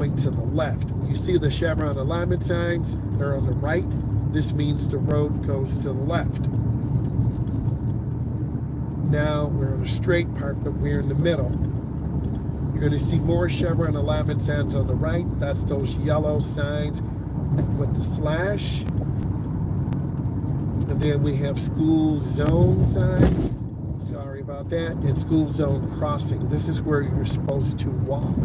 going to the left. You see the chevron alignment signs, they're on the right. This means the road goes to the left. Now we're on a straight part, but we're in the middle. You're going to see more chevron alignment signs on the right. That's those yellow signs with the slash. And then we have school zone signs. Sorry about that. And school zone crossing. This is where you're supposed to walk.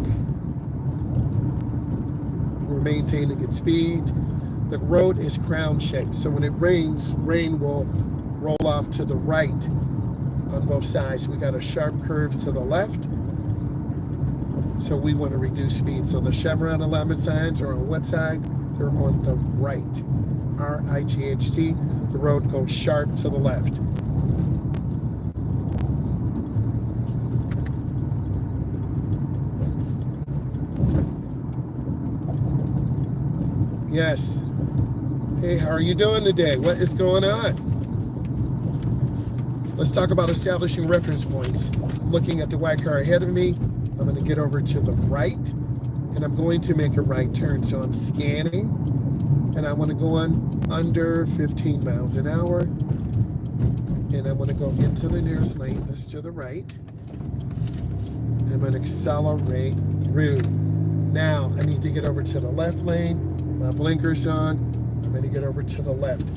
We're maintaining its speed. The road is crown shaped. So when it rains, rain will roll off to the right on both sides. We got a sharp curves to the left. So we want to reduce speed. So the chevron alignment signs are on what side? They're on the right. R-I-G-H-T. The road goes sharp to the left. Yes. Hey, how are you doing today? What is going on? Let's talk about establishing reference points. I'm looking at the white car ahead of me. I'm going to get over to the right, and I'm going to make a right turn. So I'm scanning, and I want to go on under 15 miles an hour. And I want to go into the nearest lane. That's to the right. I'm going to accelerate through. Now I need to get over to the left lane. My blinker's on. I'm going to get over to the left.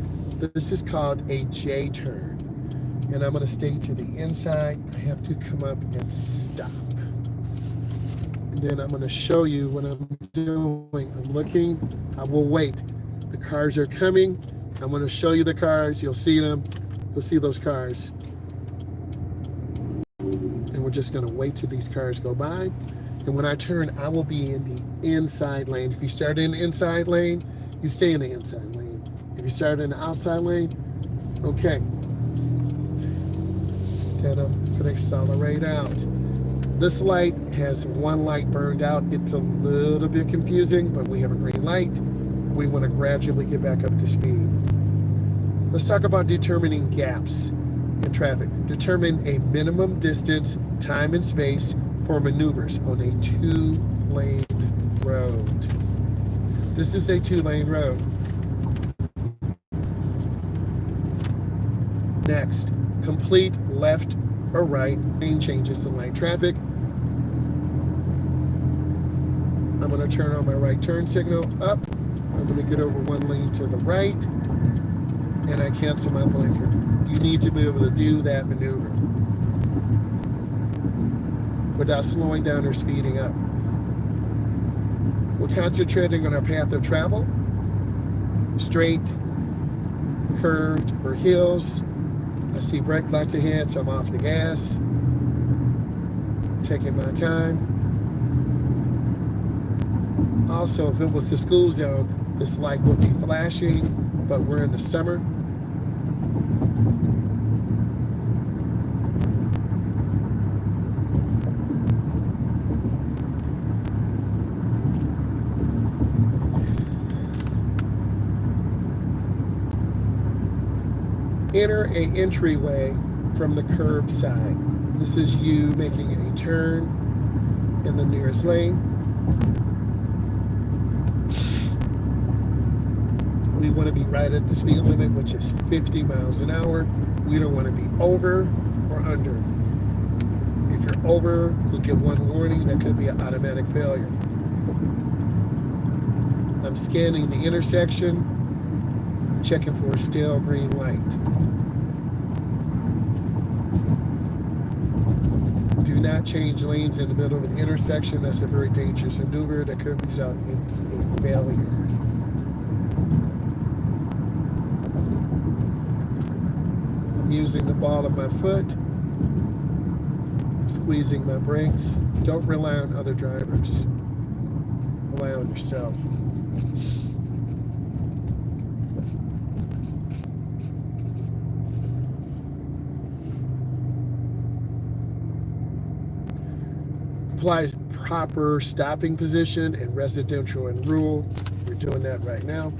This is called a J turn. And I'm going to stay to the inside. I have to come up and stop. And then I'm going to show you what I'm doing. I'm looking. I will wait. The cars are coming. I'm going to show you the cars. You'll see them. You'll see those cars. And we're just going to wait till these cars go by. And when I turn, I will be in the inside lane. If you start in the inside lane, you stay in the inside lane. If you start in the outside lane, okay. And I'm going to accelerate out. This light has one light burned out. It's a little bit confusing, but we have a green light. We want to gradually get back up to speed. Let's talk about determining gaps in traffic. Determine a minimum distance, time, and space for maneuvers on a 2-lane road. This is a 2-lane road. Next, complete left or right lane changes in light traffic. I'm going to turn on my right turn signal up. I'm going to get over one lane to the right, and I cancel my blinker. You need to be able to do that maneuver without slowing down or speeding up. We're concentrating on our path of travel, straight, curved, or hills. I see brake lights ahead, so I'm off the gas. I'm taking my time. Also, if it was the school zone, this light would be flashing, but we're in the summer. Enter an entryway from the curb side. This is you making a turn in the nearest lane. We want to be right at the speed limit, which is 50 miles an hour. We don't want to be over or under. If you're over, you'll get one warning. That could be an automatic failure. I'm scanning the intersection. I'm checking for a still green light. Do not change lanes in the middle of an intersection. That's a very dangerous maneuver that could result in a failure. I'm using the ball of my foot. I'm squeezing my brakes. Don't rely on other drivers. Rely on yourself. Apply proper stopping position in residential and rural. We're doing that right now.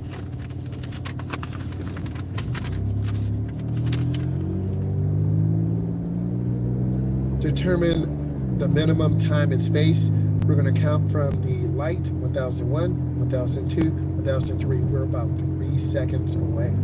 Determine the minimum time and space. We're going to count from the light, 1001, 1002, 1003. We're about 3 seconds away.